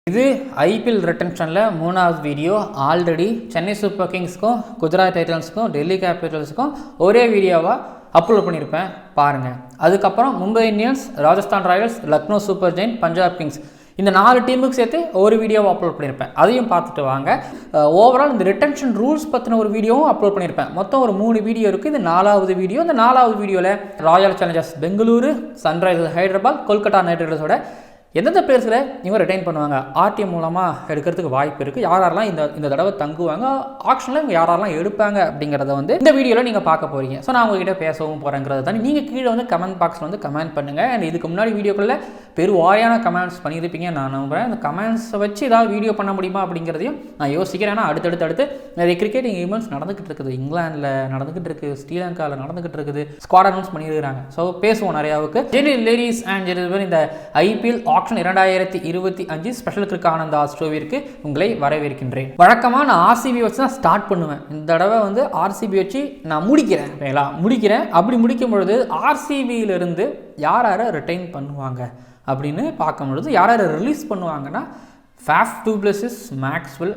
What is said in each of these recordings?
இது ஐபிஎல் ரிட்டன்ஷனில் 3வது வீடியோ. ஆல்ரெடி சென்னை சூப்பர் கிங்ஸ்க்கும் குஜராத் டைட்டன்ஸ்க்கும் டெல்லி கேபிட்டல்ஸ்க்கும் ஒரே வீடியோவாக அப்லோட் பண்ணியிருப்பேன், பாருங்கள். அதுக்கப்புறம் Mumbai Indians, Rajasthan Royals, Lucknow Super Giant, Punjab Kings இந்த 4 டீமுக்கு சேர்த்து ஒரு வீடியோவை அப்லோட் பண்ணியிருப்பேன். அதையும் பார்த்துட்டு வாங்க. ஓவரால் இந்த ரிட்டன்ஷன் ரூல்ஸ் பற்றின ஒரு வீடியோவும் அப்லோட் பண்ணியிருப்பேன். மொத்தம் ஒரு 3 வீடியோ இருக்குது. இது 4வது வீடியோ. இந்த 4வது வீடியோவில் Royal Challengers Bengaluru, Sunrisers Hyderabad, Kolkata Knight ரைடர்ஸோட எந்தெந்த பிளேயர்ஸில் இவங்க ரிட்டைன் பண்ணுவாங்க, ஆர்டிஎம் மூலமாக எடுக்கிறதுக்கு வாய்ப்பு இருக்குது, யாரெல்லாம் இந்த தடவை தங்குவாங்க, ஆக்ஷனில் இவங்க யாரெல்லாம் எடுப்பாங்க அப்படிங்கிறத இந்த வீடியோவில் நீங்கள் பார்க்க போகிறீங்க. ஸோ நான் உங்ககிட்ட பேசவும் போகிறேங்கிறத தானே நீங்கள் கீழே கமெண்ட் பாக்ஸில் கமெண்ட் பண்ணுங்கள். அண்ட் இதுக்கு முன்னாடி வீடியோக்களில் வாரியான கமெண்ட்ஸ் பண்ணியிருப்பீங்க நான் நம்புகிறேன். அந்த கமெண்ட்ஸை வச்சு ஏதாவது வீடியோ பண்ண முடியுமா அப்படிங்கிறதையும் நான் யோசிக்கிறேன். ஏன்னா அடுத்தடுத்து நிறைய கிரிக்கெட்டிங் ஈவெண்ட்ஸ் நடந்துகிட்டு இருக்குது, இங்கிலாந்தில் நடந்துகிட்டு இருக்குது, ஸ்ரீலங்காவில் நடந்துகிட்டு இருக்குது, ஸ்குவாட் அனௌன்ஸ் பண்ணியிருக்காங்க. ஸோ பேசுவோம் நிறையாவுக்கு. லேடிஸ் அண்ட் ஜென்டில்மேன், இந்த ஐபிஎல் ஆக்ஷன் 2025 ஸ்பெஷல் கிரிக் ஆனந்த் ஆஸ்ட்ரோவிற்கு உங்களை வரவேற்கின்றேன். வழக்கமாக நான் ஆர்சிபி வச்சு தான் ஸ்டார்ட் பண்ணுவேன். இந்த தடவை ஆர்சிபி வச்சு நான் முடிக்கிறேன். அப்படி முடிக்கும் பொழுது ஆர்சிபியிலிருந்து யாரை ரிட்டைன் பண்ணுவாங்க அப்படின்னு பார்க்கும்பொழுது, யாரை ரிலீஸ் பண்ணுவாங்கன்னா ஃபேஃப் டு பிளஸஸ், மேக்ஸ்வெல்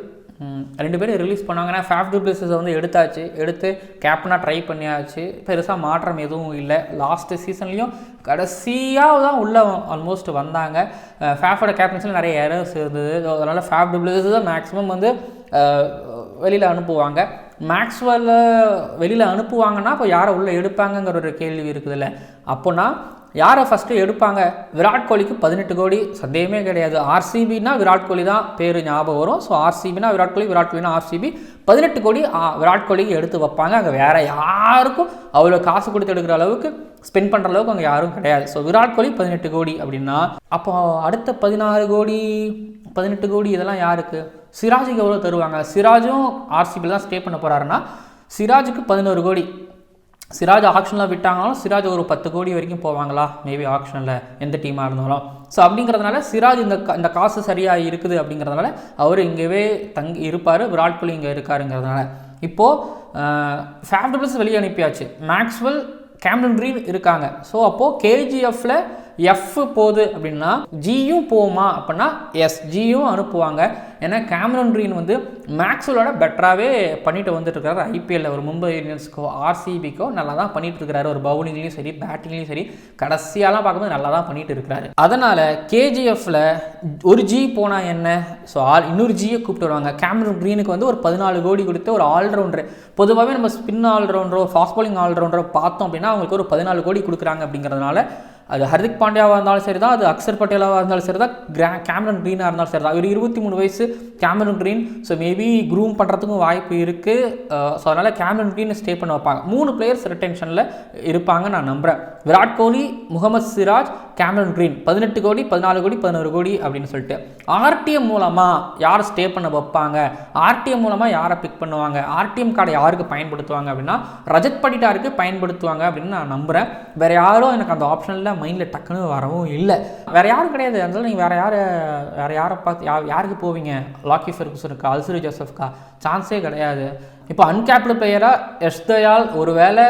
2 பேரும் ரிலீஸ் பண்ணுவாங்கன்னா, ஃபேஃப் டு பிளஸஸை எடுத்து கேப்டனாக ட்ரை பண்ணியாச்சு. பெருசாக மாற்றம் எதுவும் இல்லை. லாஸ்ட்டு சீசன்லேயும் கடைசியாக தான் உள்ளே ஆல்மோஸ்ட் வந்தாங்க. ஃபேஃபோட கேப்டன்ஸில் நிறைய எரர்ஸ் இருந்தது. அதனால் ஃபேஃப் டு பிளஸஸ் தான் மேக்ஸிமம் வெளியில் அனுப்புவாங்க. மேக்ஸ்வெல்ல வெளியில் அனுப்புவாங்கன்னா இப்போ யாரை உள்ளே எடுப்பாங்கங்கிற ஒரு கேள்வி இருக்குதுல்ல. அப்போனா யாரை ஃபஸ்ட்டு எடுப்பாங்க? விராட் கோலிக்கு 18 கோடி, சந்தேகமே கிடையாது. ஆர்சிபின்னா விராட் கோலி தான் பேர் ஞாபகம் வரும். ஸோ ஆர்சிபினா விராட் கோலினா ஆர்சிபி. 18 கோடி விராட் கோலிக்கு எடுத்து வைப்பாங்க. அங்கே வேறு யாருக்கும் அவ்வளோ காசு கொடுத்து எடுக்கிற அளவுக்கு ஸ்பெண்ட் பண்ணுற அளவுக்கு அங்கே யாரும் கிடையாது. ஸோ விராட் கோலி 18 கோடி அப்படின்னா, அப்போ அடுத்த 16 கோடி 18 கோடி இதெல்லாம் யாருக்கு? சிராஜுக்கு எவ்வளோ தருவாங்க? சிராஜும் ஆர்சிபியில் தான் ஸ்டே பண்ண போகிறாருன்னா சிராஜுக்கு 11 கோடி. சிராஜ் ஆக்ஷனில் விட்டாங்கனாலும் சிராஜ் ஒரு 10 கோடி வரைக்கும் போவாங்களா மேபி ஆக்ஷனில், எந்த டீமாக இருந்தாலும். ஸோ அப்படிங்கிறதுனால சிராஜ் இந்த காசு சரியாக இருக்குது அப்படிங்கிறதுனால அவர் இங்கேவே தங்கி இருப்பார். விராட் கோலி இங்கே இருக்காருங்கிறதுனால இப்போது ஃபேஃப் டு பிளஸஸ் வெளியே அனுப்பியாச்சு. மேக்ஸ்வெல், கேமரன் கிரீன் இருக்காங்க. ஸோ அப்போது கேஜிஎஃப்பில் எஃப் போகுது அப்படின்னா ஜியும் போகுமா அப்படின்னா எஸ், ஜியும் அனுப்புவாங்க. ஏன்னா கேமரன் கிரீன் மேக்ஸ்வெலோட பெட்டராகவே பண்ணிட்டு வந்துட்டுருக்காரு. ஐபிஎல்லில் ஒரு மும்பை இந்தியன்ஸ்க்கோ ஆர்சிபிக்கோ நல்லா தான் பண்ணிட்டு இருக்கிறாரு. ஒரு பவுலிங்லேயும் சரி பேட்டிங்லேயும் சரி கடைசியாலாம் பார்க்கும்போது நல்லா தான் பண்ணிட்டு இருக்கிறாரு. அதனால் கேஜிஎஃப்பில் ஒரு ஜி போனால் என்ன, ஸோ இன்னொரு ஜியை கூப்பிட்டு வருவாங்க. கேமரன் கிரீனுக்கு ஒரு 14 கோடி கொடுத்து ஒரு ஆல்ரவுண்டரு, பொதுவாகவே நம்ம ஸ்பின் ஆல்ரவுண்டரோ ஃபாஸ்ட் பாலிங் ஆல்ரவுண்டரோ பார்த்தோம் அப்படின்னா அவங்களுக்கு ஒரு 14 கோடி கொடுக்குறாங்க. அப்படிங்கிறதுனால அது ஹர்திக் பாண்டியாவாக இருந்தாலும் சரி தான், அது அக்ஷர் பட்டேலாவாக இருந்தாலும் சரி தான், கேமரன் க்ரீனாக இருந்தாலும் சரி தான். ஒரு 23 வயசு Cameron green. So maybe groom பண்ணுறதுக்கும் வாய்ப்பு இருக்குது. ஸோ அதனால் கேமரன் க்ரீனை ஸ்டே பண்ண வைப்பாங்க. 3 பிளேயர்ஸ் ரிட்டென்ஷனில் இருப்பாங்க நான் நம்புகிறேன். Virat Kohli, Mohammed Siraj, Cameron green. 18 கோடி 14 கோடி 11 கோடி அப்படின்னு சொல்லிட்டு ஆர்டிஎம் மூலமாக யார் ஸ்டே பண்ண வைப்பாங்க, ஆர்டிஎம் மூலமாக யாரை பிக் பண்ணுவாங்க, ஆர்டிஎம் கார்டை யாருக்கு பயன்படுத்துவாங்க அப்படின்னா ரஜத் படிட்டாருக்கு பயன்படுத்துவாங்க அப்படின்னு நான் நம்புகிறேன். வேறு யாரும் எனக்கு அந்த ஆப்ஷனில் மைண்டில் டக்குன்னு வரவும் இல்லை. வேறு யாரும் கிடையாது. அதனால நீங்கள் வேறு யாரை பார்த்து யாருக்கு போவீங்க? லாக்கி ஃபெர்குசனுக்கா, அல்சரி ஜோசப்கா? சான்ஸே கிடையாது. இப்போ அன்கேப்டு பிளேயராக எஸ் தயால், ஒரு வேளை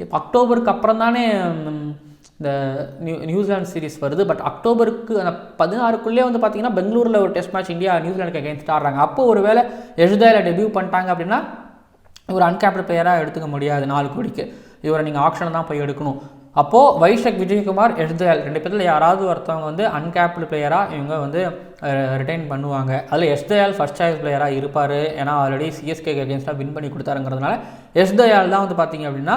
இப்போ அக்டோபருக்கு அப்புறம் தானே இந்த நியூசிலாந்து சீரிஸ் வருது. பட் அக்டோபருக்கு அந்த 16க்குள்ளே பார்த்தீங்கன்னா பெங்களூரில் ஒரு டெஸ்ட் மேட்ச் இந்தியா நியூசிலாண்டுக்கு அகைன்ஸ்ட் ஆடுறாங்க. அப்போ ஒரு வேளை எஸ் தயாலை டெபியூ பண்ணிட்டாங்க அப்படின்னா ஒரு அன்கேப்டு பிளேயராக எடுத்துக்க முடியாது 4 கோடிக்கு. இவரை நீங்கள் ஆப்ஷனை தான் போய் எடுக்கணும். அப்போது வைஷக், விஜயகுமார், எஸ் தயால் 2 பேரில் யாராவது ஒருத்தவங்க அன்கேப்டு பிளேயராக இவங்க ரிட்டைன் பண்ணுவாங்க. அதில் எஸ் தயால் ஃபர்ஸ்ட் சாய்ஸ் பிளேயராக இருப்பார். ஏன்னா ஆல்ரெடி சிஎஸ்கேக்கு அகேன்ஸ்டாக வின் பண்ணி கொடுத்தாருங்கிறதுனால எஸ் தயால் தான் பார்த்தீங்க அப்படின்னா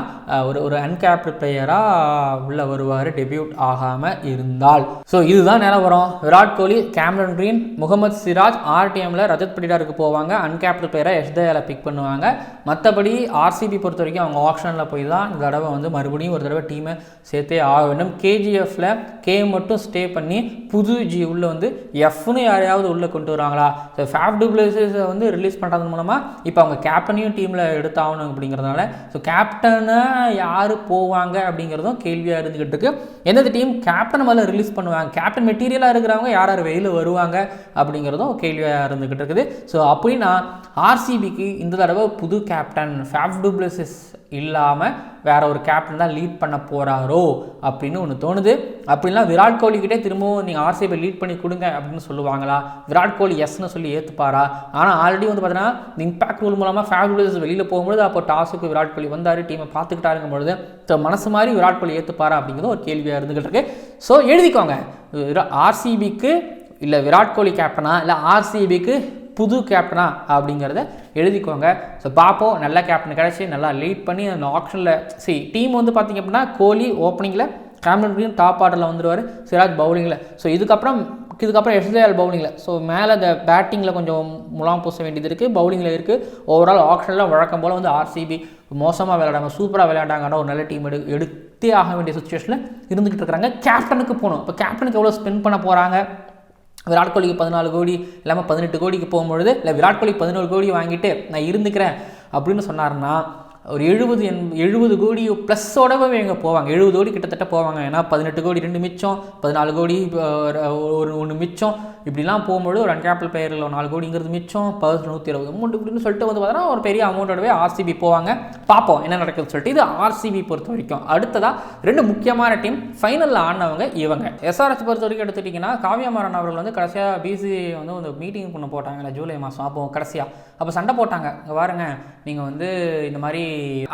ஒரு அன்கேப்டு பிளேயராக உள்ளே வருவார் டெபியூட் ஆகாமல் இருந்தால். ஸோ இதுதான் நிலவரம். விராட் கோலி, கேமரன் கிரீன், முகமது சிராஜ் ஆர்டிஎம்மில் ரஜத் படிடாருக்கு போவாங்க. அன்கேப்டு பிளேயராக எஸ் தயாலை பிக் பண்ணுவாங்க. மற்றபடி ஆர்சிபி பொறுத்த வரைக்கும் அவங்க ஆப்ஷனில் போய் தான் இந்த தடவை மறுபடியும் ஒரு தடவை டீமை சேர்த்தே ஆக வேண்டும். கேஜிஎஃப்பில் கே மட்டும் ஸ்டே பண்ணி புது ஜி உள்ளே எஃப்னு யாரையாவது உள்ளே கொண்டு வராங்களா? ஸோ ஃபேஃப் டு பிளஸஸை ரிலீஸ் பண்ணுறது மூலமாக இப்போ அவங்க கேப்டனையும் டீமில் எடுத்தாகணும் அப்படிங்கிறதுனால ஸோ கேப்டனை யார் போவாங்க அப்படிங்கிறதும் கேள்வியாக இருந்துக்கிட்டு இருக்கு. எந்தெந்த டீம் கேப்டன் மேலே ரிலீஸ் பண்ணுவாங்க, கேப்டன் மெட்டீரியலாக இருக்கிறவங்க யார் வெளியில் வருவாங்க அப்படிங்கிறதும் கேள்வியாக இருந்துக்கிட்டு இருக்குது. ஸோ அப்படின்னா ஆர்சிபிக்கு இந்த தடவை புது கேப்டன் ஃபேஃப் டு பிளஸஸ் இல்லாமல் வேற ஒரு கேப்டன் தான் லீட் பண்ண போகிறாரோ அப்படின்னு ஒன்று தோணுது. அப்படின்னா விராட் கோலிக்கிட்டே திரும்பவும் நீங்கள் ஆர்சிபி லீட் பண்ணி கொடுங்க அப்படின்னு சொல்லுவாங்களா? விராட் கோலி எஸ்ன்னு சொல்லி ஏற்றுப்பாரா? ஆனால் ஆல்ரெடி வந்து பார்த்தீங்கன்னா இந்த இம்பாக்ட் ரூல் மூலமாக ஃபேப்ரிஸ் வெளியில் போகும்போது அப்போ டாஸுக்கு விராட் கோலி வந்தார், டீமை பார்த்துக்கிட்டாருங்கும் பொழுது ஸோ மனசு மாதிரி விராட் கோலி ஏற்றுப்பாரா அப்படிங்கிறது ஒரு கேள்வியாக இருந்துகிட்டு இருக்கு. ஸோ எழுதிக்கோங்க, ஆர்சிபிக்கு இல்லை விராட் கோலி கேப்டனா இல்லை ஆர்சிபிக்கு புது கேப்டனா அப்படிங்கிறத எழுதிக்கோங்க. ஸோ பார்ப்போம், நல்ல கேப்டன் கிடச்சி நல்லா லீட் பண்ணி அந்த ஆப்ஷனில் டீம் வந்து பார்த்திங்க அப்படின்னா கோலி ஓப்பனிங்கில், கேமரன் கிரீன் டாப் ஆர்டரில் வந்துடுவார், சிராஜ் பவுலிங்கில். ஸோ இதுக்கப்புறம் எஸ்ஜேஎல் பவுலிங்கில். ஸோ மேலே அந்த பேட்டிங்கில் கொஞ்சம் முலாம் பூச வேண்டியது இருக்குது, பவுலிங்கில் இருக்குது. ஓவரால் ஆப்ஷனில் வழக்கம் போல் வந்து ஆர்சிபி மோசமாக விளையாடாங்க, சூப்பராக விளையாண்டாங்கன்னா ஒரு நல்ல டீம் எடுத்தே ஆக வேண்டிய சுச்சுவேஷனில் இருந்துகிட்டு இருக்கிறாங்க. கேப்டனுக்கு போகணும். இப்போ கேப்டனுக்கு எவ்வளோ ஸ்பெண்ட் பண்ண போகிறாங்க? விராட் கோலிக்கு 14 கோடி இல்லாமல் 18 கோடிக்கு போகும்பொழுது, இல்லை விராட் கோலி 11 கோடி வாங்கிட்டு நான் இருந்துக்கிறேன் அப்படின்னு சொன்னார்னா ஒரு 70 கோடி ப்ளஸ்ஸோடவே இவங்க போவாங்க. 70 கோடி கிட்டத்தட்ட போவாங்க. ஏன்னா 18 கோடி 2 மிச்சம், 14 கோடி ஒன்று மிச்சம், இப்படிலாம் போகும்போது ஒரு அன்கேபிள் பிளேயரில் 4 கோடிங்கிறது மிச்சம், 120 அமௌண்ட் இப்படின்னு சொல்லிட்டு வந்து பார்த்தோன்னா ஒரு பெரிய அமௌண்ட்டோடவே ஆர்சிபி போவாங்க. பார்ப்போம் என்ன நடக்குதுன்னு சொல்லிட்டு. இது ஆர்சிபி பொறுத்த வரைக்கும். அடுத்ததாக 2 முக்கியமான டீம் ஃபைனலில் ஆனவங்க இவங்க. எஸ்ஆர்எச் பொறுத்த வரைக்கும் எடுத்துட்டிங்கன்னா காவ்யா மாறன் அவர்கள் வந்து கடைசியாக பிசி வந்து ஒரு மீட்டிங் பண்ண போட்டாங்கல்ல ஜூலை மாதம். அப்போ சண்டை போட்டாங்க. இங்கே பாருங்க, நீங்கள் வந்து இந்த மாதிரி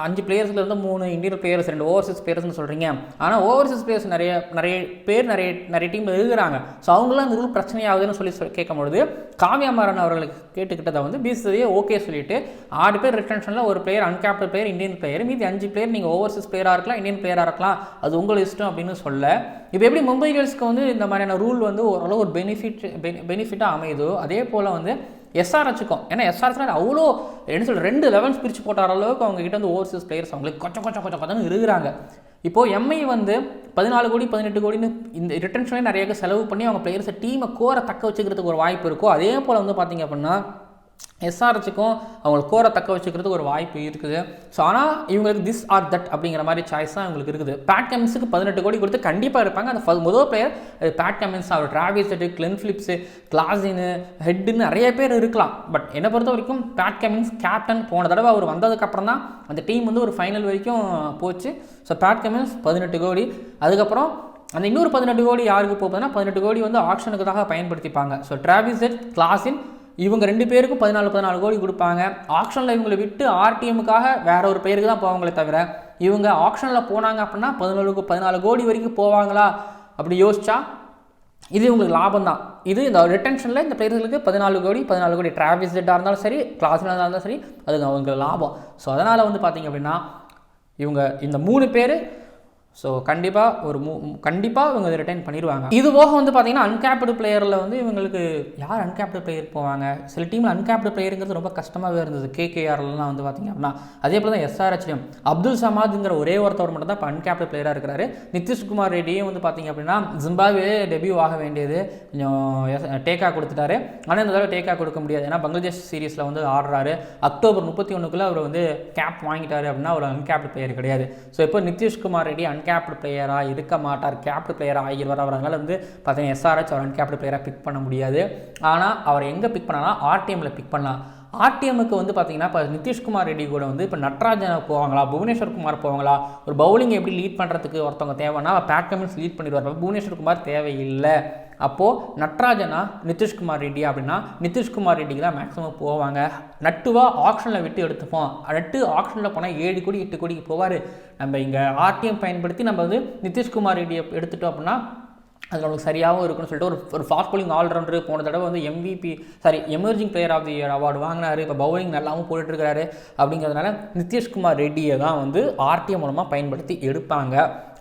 5 பிளேயர்ஸில் இருந்து 3 இந்தியன் பிளேயர்ஸ் 2 ஓவர்சீஸ் பிளேயர்ஸ்னு சொல்கிறீங்க. ஆனால் ஓவர்சீஸ் பிளேயர்ஸ் நிறைய டீம் இருக்கிறாங்க. ஸோ அவங்களாம் இந்த ரூல் பிரச்சனையாகுதுன்னு சொல்லி கேட்கும்பொழுது காவ்யா மாறன் அவர்களுக்கு கேட்டுக்கிட்டதை வந்து பிசிசிஐ ஓகே சொல்லிட்டு 6 பேர் ரிட்டன்ஷனில் ஒரு player uncapped player Indian player, மீதி 5 பிளேயர் நீங்கள் ஓவர்சீஸ் பிளேயராக இருக்கலாம், இந்தியன் பிளேயராக இருக்கலாம், அது உங்கள் இஷ்டம் அப்படின்னு சொல்ல. இப்போ எப்படி மும்பை இந்தியன்ஸ்க்கு வந்து இந்த மாதிரியான ரூல் வந்து ஓரளவு ஒரு பெனிஃபிட்டாக அமையுதோ அதே போல் வந்து எஸ்ஆர்எச்சுக்கும். ஏன்னா எஸ்ஆர்எச் அவ்வளோ என்ன சொல்ற 2 லெவல்ஸ் பிரித்து போட்ட அளவுக்கு அவங்க கிட்ட வந்து ஓவர்சீஸ் பிளேயர்ஸ் அவங்களுக்கு கொஞ்சம் இருக்கிறாங்க. இப்போது எம்ஐ வந்து 14 கோடி 18 கோடின்னு இந்த ரிட்டன்ஷனே நிறைய செலவு பண்ணி அவங்க பிளேயர்ஸை டீமை கோரை தக்க வச்சுக்கிறதுக்கு ஒரு வாய்ப்பு இருக்கும். அதே போல் வந்து பார்த்திங்க அப்படின்னா எஸ்ஆர்எச்சுக்கும் அவங்களுக்கு கோரை தக்க வச்சுக்கிறதுக்கு ஒரு வாய்ப்பு இருக்குது. ஸோ ஆனால் இவங்களுக்கு திஸ் ஆர் தட் அப்படிங்கிற மாதிரி சாய்ஸ் தான் இவங்களுக்கு இருக்குது. பேட் கமின்ஸுக்கு 18 கோடி கொடுத்து கண்டிப்பாக இருப்பாங்க. அந்த முதல் பிளேயர் பேட் கமின்ஸ், அவர் டிராவிஸ் ஹெட், கிளென் பிலிப்ஸு, கிளாஸின்னு, ஹெட்டுன்னு நிறைய பேர் இருக்கலாம். பட் என்னை பொறுத்த வரைக்கும் பேட் கமின்ஸ் கேப்டன். போன தடவை அவர் வந்ததுக்கப்புறம் தான் அந்த டீம் வந்து ஒரு ஃபைனல் வரைக்கும் போச்சு. ஸோ பேட் கமின்ஸ் 18 கோடி. அதுக்கப்புறம் அந்த இன்னொரு 18 கோடி யாருக்கு போகுதுன்னா 18 கோடி வந்து ஆக்ஷனுக்காக பயன்படுத்திப்பாங்க. ஸோ டிராவிஸ் ஹெட், கிளாஸின் இவங்க 2 பேருக்கும் 14 கோடி கொடுப்பாங்க. ஆக்ஷனில் இவங்களை விட்டு ஆர்டிஎம்முக்காக வேற ஒரு பேருக்கு தான் போவாங்களே தவிர இவங்க ஆக்ஷனில் போனாங்க அப்படின்னா 14 கோடி வரைக்கும் போவாங்களா அப்படி யோசிச்சா இது இவங்களுக்கு லாபம் தான். இது இந்த ரிட்டன்ஷனில் இந்த பிளேயர்களுக்கு 14 கோடி டிராவிஸ் ஹெட்டாக இருந்தாலும் சரி, கிளாஸில் இருந்தாலும் சரி, அது அவங்களுக்கு லாபம். ஸோ அதனால் வந்து பார்த்திங்க அப்படின்னா இவங்க இந்த 3 பேர் ஸோ கண்டிப்பாக இவங்க ரிட்டைன் பண்ணிடுவாங்க. இது போக வந்து பார்த்தீங்கன்னா அன்கேப்டு பிளேயரில் வந்து இவங்களுக்கு யார் அன்கேப்டு பிளேயர் போவாங்க? சில டீமில் அன்கேப்டு பிளேயருங்கிறது ரொம்ப கஷ்டமாகவே இருந்தது. கேகேஆர்லாம் வந்து பார்த்திங்க அப்படின்னா அதே போல் தான் எஸ்ஆர்எச்லையும் அப்துல் சமாத்ங்கிற ஒரே ஒருத்தவர் மட்டும் தான் இப்போ அன்கேப்டு பிளேயராக இருக்கிறாரு. நிதிஷ்குமார் ரெட்டியும் வந்து பார்த்திங்க அப்படின்னா ஜிம்பாப்வே டெபியூ ஆக வேண்டியது கொஞ்சம் டேக்கா கொடுத்துட்டாரு. ஆனால் இந்த தடவை டேக்கா கொடுக்க முடியாது. ஏன்னா பங்களாதேஷ் சீரீஸில் வந்து ஆடுறாரு. அக்டோபர் 31 அவர் வந்து கேப் வாங்கிட்டாரு அப்படின்னா ஒரு அன்கேப்டு பிளேயர் கிடையாது. ஸோ இப்போ நிதிஷ்குமார் ரெட்டி அன்கேப்டு பிளேயராக இருக்க மாட்டார், கேப்டு பிளேயராக ஆகிடுவார். அதனால் வந்து பார்த்தீங்கன்னா எஸ்ஆர்எச் அவர் அன்கேப்டு பிளேயராக பிக் பண்ண முடியாது. ஆனால் அவர் எங்கே பிக் பண்ணலாம்? ஆர்டிஎம்மில் பிக் பண்ணலாம். ஆர்டிஎம்முக்கு வந்து பார்த்தீங்கன்னா இப்போ நிதிஷ்குமார் ரெட்டி கூட வந்து இப்போ நட்ராஜனை போவாங்களா, புவனேஸ்வர் குமார் போவாங்களா? ஒரு பவுலிங் எப்படி லீட் பண்ணுறதுக்கு ஒருத்தவங்க தேவைன்னா பேட் கமின்ஸ் லீட் பண்ணிடுவார். புவனேஸ்வர் குமார் தேவையில்லை. அப்போது நட்ராஜனா நிதிஷ்குமார் ரெட்டி அப்படின்னா நிதிஷ்குமார் ரெட்டிக்கு தான் மேக்ஸிமம் போவாங்க. நட்டுவாக ஆக்ஷனில் விட்டு எடுத்துப்போம். நட்டு ஆக்ஷனில் போனால் 7 கோடி 8 கோடிக்கு போவார். நம்ம இங்கே ஆர்டிஎம் பயன்படுத்தி நம்ம வந்து நிதிஷ்குமார் ரெட்டியை எடுத்துட்டோம் அப்படின்னா அது நம்மளுக்கு சரியாகவும் இருக்குன்னு சொல்லிட்டு ஒரு ஃபாஸ்ட் பவுலிங் ஆல்ரவுண்டர். போன தடவை வந்து emerging player of the year award வாங்கினார். இப்போ பவுலிங் நல்லாவும் போட்டுட்ருக்காரு. அப்படிங்கிறதுனால நிதிஷ்குமார் ரெட்டியை தான் வந்து ஆர்டிஎம் மூலமாக பயன்படுத்தி எடுப்பாங்க.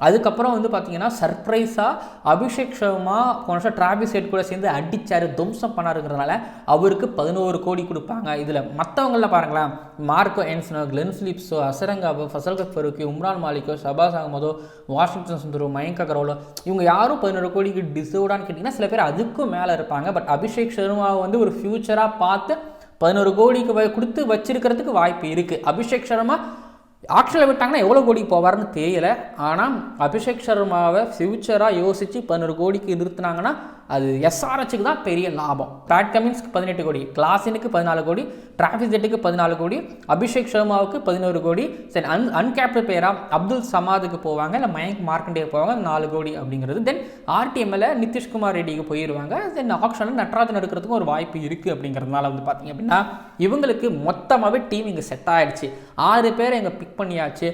அதுக்கப்புறம் வந்து பார்த்தீங்கன்னா சர்ப்ரைஸாக அபிஷேக் சர்மா போன வருஷம் டிராவிஸ் ஹெட் கூட சேர்ந்து அடித்தார், துவம்சம் பண்ணாருங்கிறதுனால அவருக்கு 11 கோடி கொடுப்பாங்க. இதில் மற்றவங்களில் பாருங்களேன், மார்க்கோ என்ஸ்னோ, கிளென் பிலிப்ஸோ, அசரங்காபோ, ஃபசல் ஃபரூக்கி, உம்ரான் மாலிக்கோ, ஷபாஸ் அகமதோ, வாஷிங்டன் சுந்தரோ, மயங்க் அகர்வாலோ இவங்க யாரும் 11 கோடிக்கு டிசர்வ்டான்னு கேட்டிங்கன்னா சில பேர் அதுக்கும் மேலே இருப்பாங்க. பட் அபிஷேக் சர்மாவை வந்து ஒரு ஃபியூச்சராக பார்த்து 11 கோடிக்கு கொடுத்து வச்சிருக்கிறதுக்கு வாய்ப்பு இருக்குது. அபிஷேக் சர்மா ஆக்ஷனில் விட்டாங்கன்னா எவ்வளோ கோடிக்கு போவார்னு தெரியலை. ஆனால் அபிஷேக் சர்மாவை ஃபியூச்சராக யோசித்து 11 கோடிக்கு நிறுத்தினாங்கன்னா அது எஸ்ஆர்ஹெச்சுக்கு தான் பெரிய லாபம். பேட் கமின்ஸ்க்கு 18 கோடி, கிளாசினுக்கு 14 கோடி, டிராவிஸ் ஹெட்டுக்கு 14 கோடி, அபிஷேக் சர்மாவுக்கு 11 கோடி. சரி, அன்கேப்டு பேராக அப்துல் சமாதுக்கு போவாங்க, இல்லை மயங்க் மார்க்கண்டே போவாங்க, 4 கோடி அப்படிங்கிறது. தென் ஆர்டிஎம்மில் நிதிஷ்குமார் ரெட்டிக்கு போயிடுவாங்க. தென் ஆப்ஷனில் நட்ராஜன் எடுக்கிறதுக்கும் ஒரு வாய்ப்பு இருக்குது. அப்படிங்கிறதுனால வந்து பார்த்தீங்க அப்படின்னா இவங்களுக்கு மொத்தமாகவே டீம் இங்கே செட் ஆகிடுச்சு. 6 பேர் இங்கே பிக் பண்ணியாச்சு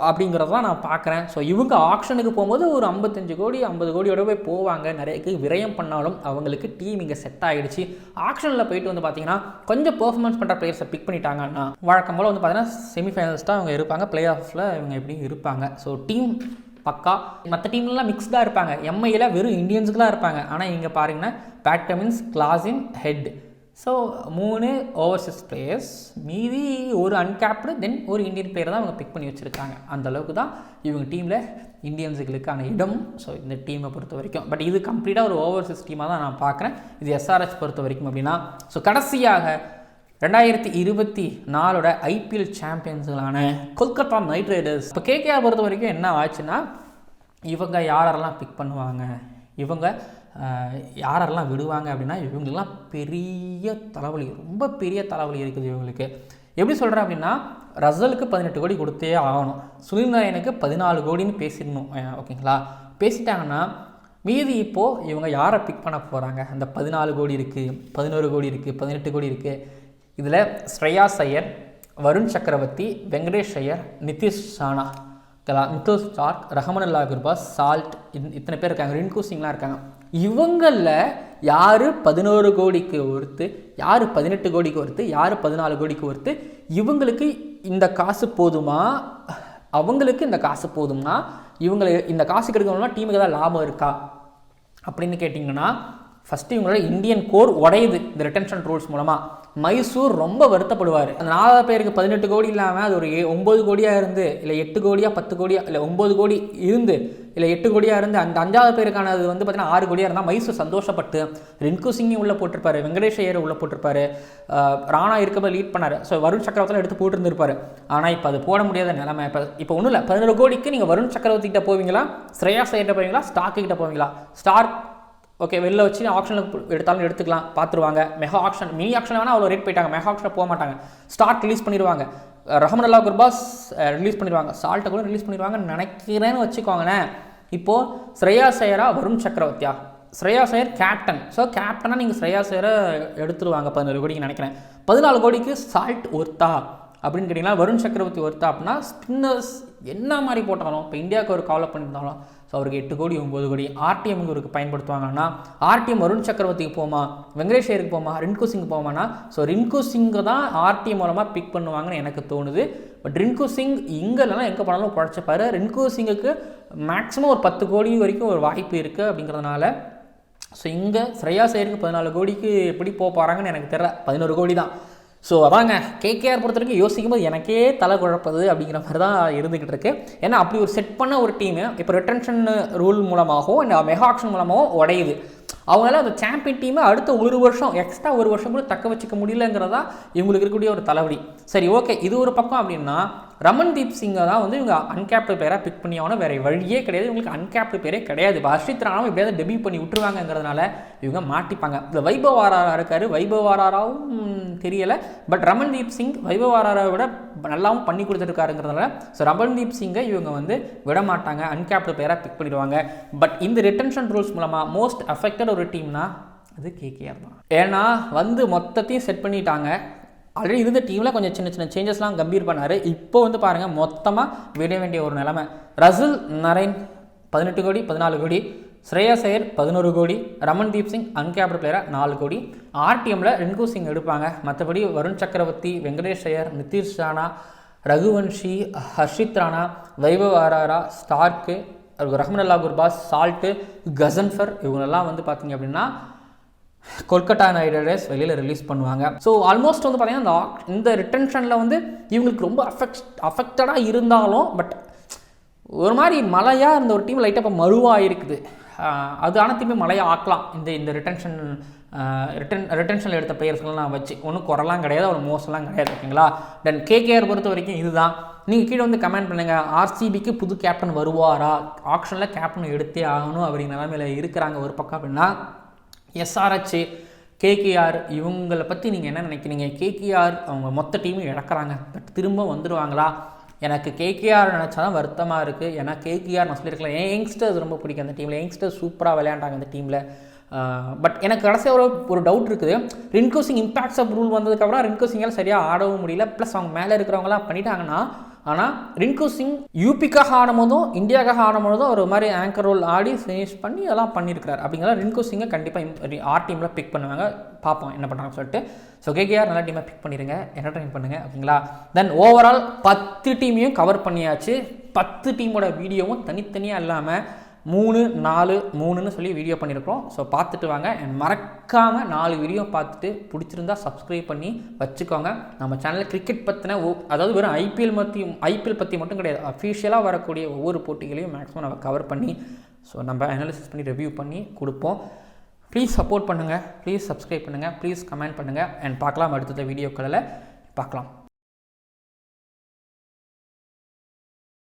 அப்படிங்கிறது தான் நான் பார்க்குறேன். ஸோ இவங்க ஆப்ஷனுக்கு போகும்போது ஒரு 55 கோடி 50 கோடியோடவே போவாங்க. நிறைய விரயம் பண்ணாலும் அவங்களுக்கு டீம் இங்கே செட் ஆகிடுச்சு. ஆப்ஷனில் போயிட்டு வந்து பார்த்தீங்கன்னா கொஞ்சம் பெர்ஃபார்மன்ஸ் பண்ணுற பிளேயர்ஸை பிக் பண்ணிட்டாங்கன்னா வழக்கம் போல் வந்து பார்த்தீங்கன்னா செமிஃபைனல்ஸ்ட்டாக அவங்க இருப்பாங்க, பிளே ஆஃபில் இவங்க எப்படியும் இருப்பாங்க. ஸோ டீம் பக்கா. மற்ற டீம்லாம் மிக்ஸ்டாக இருப்பாங்க. எம்ஐயில் வெறும் இந்தியன்ஸுக்குலாம் இருப்பாங்க. ஆனால் இங்கே பாருங்கன்னா Pat Cummins, Klaasen, Head, so 3 overseas players, மீதி ஒரு அன்கேப்டு, தென் ஒரு இந்தியன் பிளேயர் தான் அவங்க பிக் பண்ணி வச்சுருக்காங்க. அந்தளவுக்கு தான் இவங்க டீமில் இந்தியன்ஸுகளுக்கான இடம். ஸோ இந்த டீமை பொறுத்த வரைக்கும் பட் இது கம்ப்ளீட்டாக ஒரு ஓவர்சீஸ் டீமாக தான் நான் பார்க்குறேன் இது எஸ்ஆர்ஹெச் பொறுத்த வரைக்கும் அப்படின்னா. ஸோ கடைசியாக 2024 ஐபிஎல் சாம்பியன்ஸுகளான கொல்கத்தா நைட் ரைடர்ஸ். இப்போ கேகேஆர் பொறுத்த வரைக்கும் என்ன ஆச்சுன்னா இவங்க யாரெல்லாம் பிக் பண்ணுவாங்க, இவங்க யாரெல்லாம் விடுவாங்க அப்படின்னா இவங்களுக்குலாம் பெரிய தலைவலி, ரொம்ப பெரிய தலைவலி இருக்குது இவங்களுக்கு. எப்படி சொல்கிறேன் அப்படின்னா ரசலுக்கு 18 கோடி கொடுத்தே ஆகணும், சுனில் நாராயணுக்கு 14 கோடின்னு பேசிடணும். ஓகேங்களா, பேசிட்டாங்கன்னா மீதி இப்போது இவங்க யாரை பிக் பண்ண போகிறாங்க? அந்த 14 கோடி இருக்குது, 11 கோடி இருக்குது, 18 கோடி இருக்குது. இதில் ஸ்ரேயாஸ் ஐயர், வருண் சக்கரவர்த்தி, வெங்கடேஷ் ஐயர், நிதிஷ் ராணா, மித்தோல் ஸ்டார்க், ரஹமனுல்லா குர்பாஸ், சால்ட், இத்தனை பேர் இருக்காங்க. ரின்கு சிங்லாம் இருக்காங்க. இவங்களில் யார் 11 கோடிக்கு ஒருத்து, யார் 18 கோடிக்கு ஒருத்து, யார் 14 கோடிக்கு ஒருத்து? இவங்களுக்கு இந்த காசு போதுமா, அவங்களுக்கு இந்த காசு போதுமா, இவங்களை இந்த காசு கிடைக்கணும்னா டீமுக்கு தான் லாபம் இருக்கா அப்படின்னு கேட்டிங்கன்னா ஃபஸ்ட்டு இவங்களோட இந்தியன் கோர் உடையுது இந்த ரிட்டன்ஷன் ரூல்ஸ் மூலமாக. மைசூர் ரொம்ப வருத்தப்படுவார். அந்த 4 பேருக்கு 18 கோடி இல்லாமல் அது ஒரு 9 கோடியாக இருந்து, இல்லை 8 கோடியாக 10 கோடியாக, இல்லை 9 கோடி இருந்து, இல்லை 8 கோடியாக இருந்து, அந்த 5வது பேருக்கான அது வந்து பார்த்தீங்கன்னா 6 கோடியாக இருந்தால் மைசூர் சந்தோஷப்பட்டு ரின்கு சிங்கையும் உள்ளே போட்டிருப்பாரு, வெங்கடேஷ் ஐயர் உள்ளே போட்டிருப்பாரு, ராணா இருக்கப்போ லீட் பண்ணார். ஸோ வருண் சக்கரவர்த்தியில் எடுத்து போட்டுருந்துருப்பாரு. ஆனால் இப்போ அது போட முடியாத நிலைமை. இப்போ ஒன்றும் இல்லை, 11 கோடிக்கு நீங்கள் வருண் சக்கரவர்த்தி கிட்ட போவீங்களா, ஸ்ரேயாஸ் ஐயர்கிட்ட போவீங்களா, ஸ்டார்க்கு கிட்ட போவீங்களா? ஸ்டார்க் ஓகே, வெளில வச்சு ஆப்ஷனில் எடுத்தாலும் எடுத்துக்கலாம், பார்த்துருவாங்க. மெகா ஆப்ஷன், மினி ஆப்ஷனில் வேணால் அவ்வளோ ரேட் போயிட்டாங்க, மெகா ஆப்ஷனில் போக மாட்டாங்க. ஸ்டார்ட் ரிலீஸ் பண்ணிடுவாங்க, ரஹமனுல்லா குர்பாஸ் ரிலீஸ் பண்ணிடுவாங்க, சால்ட்டை கூட ரிலீஸ் பண்ணிடுவாங்கன்னு நினைக்கிறேன்னு வச்சுக்கோங்களேன். இப்போது ஸ்ரேயாஸ் ஐயரா வருண் சக்கரவர்த்தியா? ஸ்ரேயாஸ் ஐயர் கேப்டன். ஸோ கேப்டனாக நீங்கள் ஸ்ரேயாஸ் ஐயரை எடுத்துருவாங்க 11 கோடிக்கு நினைக்கிறேன். 14 கோடிக்கு சால்ட் ஒர்த்தா அப்படின்னு கேட்டிங்கன்னா வருண் சக்கரவர்த்தி ஒர்த்தா அப்படின்னா ஸ்பின்னர்ஸ் என்ன மாதிரி போட்டாலும் இப்போ இந்தியாவுக்கு ஒரு கால் அப் பண்ணியிருந்தாலும் ஸோ அவருக்கு 8 கோடி 9 கோடி ஆர்டிஎம்க்கு அவருக்கு பயன்படுத்துவாங்கன்னா ஆர்டிஎம் வருண் சக்கரவர்த்திக்கு போமா, வெங்கடேஷ் ஐயருக்கு போமா, ரின்கு சிங் போமானா? ஸோ ரின்கு சிங்கை தான் ஆர்டிஎம் மூலமாக பிக் பண்ணுவாங்கன்னு எனக்கு தோணுது. பட் ரின்கு சிங் இங்கெல்லாம் எங்கே போனாலும் குழைச்சப்பாரு. ரின்கு சிங்குக்கு மேக்ஸிமம் ஒரு 10 கோடி வரைக்கும் ஒரு வாய்ப்பு இருக்குது அப்படிங்கிறதுனால ஸோ இங்கே ஸ்ரேயாஸ் ஐயருக்கு 14 கோடிக்கு எப்படி போக போகிறாங்கன்னு எனக்கு தெரியல, 11 கோடி தான். ஸோ அதாங்க கேகேஆர் பொறுத்த வரைக்கும் யோசிக்கும் போது எனக்கே தலை குழப்பது அப்படிங்கிற மாதிரி தான் இருந்துக்கிட்டு இருக்கு. ஏன்னா அப்படி ஒரு செட் பண்ண ஒரு டீமு இப்போ ரிட்டன்ஷன் ரூல் மூலமாகவும் இந்த மெகா ஆக்ஷன் மூலமாகவும் உடையுது. அவங்களால அந்த சாம்பியன் டீமை அடுத்த ஒரு வருஷம் எக்ஸ்ட்ரா ஒரு வருஷம் கூட தக்க வச்சுக்க முடியலங்கிறதா இவங்களுக்கு இருக்கக்கூடிய ஒரு தலைவலி. சரி, ஓகே, இது ஒரு பக்கம் அப்படின்னா ரமன்தீப் சிங்கை தான் வந்து இவங்க அன்கேப்டு பிளேயராக பிக் பண்ணி ஆகணும், வேறு வழியே கிடையாது. இவங்களுக்கு அன்கேப்டு பேரே கிடையாது. இப்போ ஹர்ஷித் ராணாவும் எப்படியாவது டெபியூ பண்ணி விட்டுருவாங்கிறதுனால இவங்க மாட்டிப்பாங்க. இந்த வைபவ் ஆராரா இருக்கார், வைபவ் ஆராராவும் தெரியலை. பட் ரமன்தீப் சிங் வைபவ் ஆராராவை விட நல்லாவும் பண்ணி கொடுத்துருக்காருங்கிறதுனால ஸோ ரமன்தீப் சிங்கை இவங்க வந்து விட மாட்டாங்க, அன்கேப்டு பிளேயராக பிக் பண்ணிடுவாங்க. பட் இந்த ரிட்டன்ஷன் ரூல்ஸ் மூலமாக மோஸ்ட் அஃபெக்டட் ஒரு டீம்னா அது கேகேஆர் தான். ஏன்னா வந்து மொத்தத்தையும் செட் பண்ணிட்டாங்க. ஆல்ரெடி இருந்த டீமில் கொஞ்சம் சின்ன சின்ன சேஞ்சஸ்லாம் கம்பீர் பண்ணார். இப்போ வந்து பாருங்கள் மொத்தமாக விட வேண்டிய ஒரு நிலைமை. ரசல் நரேன் 18 கோடி 14 கோடி, ஸ்ரேயாஸ் ஐயர் 11 கோடி, ரமன்தீப் சிங் அன்கேப்டு பிளேயராக 4 கோடி. ஆர்டிஎம்மில் ரின்கு சிங் எடுப்பாங்க. மற்றபடி வருண் சக்கரவர்த்தி, வெங்கடேஷ் ஐயர், நிதிஷ் ராணா, ரகுவன்ஷி, ஹர்ஷித் ராணா, வைபவ் ஆராரா, ஸ்டார்க்கு, ரஹமனுல்லா குர்பாஸ், சால்ட்டு, கசன்ஃபர் இவங்களெல்லாம் வந்து பார்த்தீங்க அப்படின்னா கொல்கத்தா நைட் ரைடர்ஸ் வெளியில் ரிலீஸ் பண்ணுவாங்க. ஸோ ஆல்மோஸ்ட் வந்து பார்த்தீங்கன்னா இந்த ரிட்டன்ஷனில் வந்து இவங்களுக்கு ரொம்ப அஃபெக்டடாக இருந்தாலும் பட் ஒரு மாதிரி மழையாக இருந்த ஒரு டீம் லைட்டாக இப்போ மறுவாக இருக்குது. அது அனைத்துமே மழையாக ஆக்கலாம். இந்த ரிட்டன்ஷனில் எடுத்த பிளேயர்ஸ்லாம் வச்சு ஒன்றும் குறலாம் கிடையாது, ஒரு மோசம்லாம் கிடையாது. ஓகேங்களா? தென் கேகேஆர் பொறுத்த வரைக்கும் இதுதான். நீங்கள் கீழே வந்து கமெண்ட் பண்ணுங்கள், ஆர்சிபிக்கு புது கேப்டன் வருவாரா, ஆக்ஷனில் கேப்டன் எடுத்தே ஆகணும் அப்படிங்கிற நிலைமையில் இருக்கிறாங்க ஒரு பக்கம் அப்படின்னா SRH, KKR இவங்களை பற்றி நீங்கள் என்ன நினைக்கிறீங்க? KKR அவங்க மொத்த டீமும் இழக்கிறாங்க, பட் திரும்ப வந்துடுவாங்களா? எனக்கு KKR நினச்சா தான் வருத்தமாக இருக்குது. ஏன்னா KKR நான் சொல்லியிருக்கலாம், என் யங்ஸ்டர்ஸ் ரொம்ப பிடிக்கும் அந்த டீமில். யங்ஸ்டர்ஸ் சூப்பராக விளையாண்டாங்க அந்த டீமில். பட் எனக்கு கடைசியாக ஒரு டவுட் இருக்குது. Rinku Singh impacts of rule வந்ததுக்கப்புறம் ரின்கு சிங்கால் சரியாக ஆடவும் முடியல. ப்ளஸ் அவங்க மேலே இருக்கிறவங்களாம் பண்ணிட்டாங்கன்னா, ஆனால் ரின்கு சிங் யூபிக்காக ஆடும்போதும் இந்தியாவுக்காக ஆடும்போதும் ஒரு மாதிரி ஆங்கர் ரோல் ஆடி ஃபினிஷ் பண்ணி அதெல்லாம் பண்ணியிருக்கிறார். அப்படிங்கிறத ரின்கு சிங்கை கண்டிப்பாக ஆர் டீமில் பிக் பண்ணுவாங்க. பார்ப்போம் என்ன பண்ணுறாங்கன்னு சொல்லிட்டு. ஸோ KKR நல்ல டீமை பிக் பண்ணிடுங்க, என்டர்டைன் பண்ணுங்கள், ஓகேங்களா? தென் ஓவரால் 10 டீமையும் கவர் பண்ணியாச்சு. 10 டீமோட வீடியோவும் தனித்தனியாக இல்லாமல் 3, 4, 3ன்னு சொல்லி வீடியோ பண்ணியிருக்கிறோம். ஸோ பார்த்துட்டு வாங்க. அண்ட் மறக்காமல் 4 வீடியோ பார்த்துட்டு பிடிச்சிருந்தா சப்ஸ்கிரைப் பண்ணி வச்சுக்கோங்க. நம்ம சேனலில் கிரிக்கெட் பற்றின அதாவது வெறும் ஐபிஎல் பற்றி மட்டும் கிடையாது, அஃபிஷியலாக வரக்கூடிய ஒவ்வொரு போட்டிகளையும் மேக்ஸிமம் நம்ம கவர் பண்ணி நம்ம அனாலிசிஸ் பண்ணி ரிவ்யூ பண்ணி கொடுப்போம். ப்ளீஸ் சப்போர்ட் பண்ணுங்கள், ப்ளீஸ் சப்ஸ்கிரைப் பண்ணுங்கள், ப்ளீஸ் கமெண்ட் பண்ணுங்கள். அண்ட் பார்க்கலாம் அடுத்த வீடியோக்களில் பார்க்கலாம்.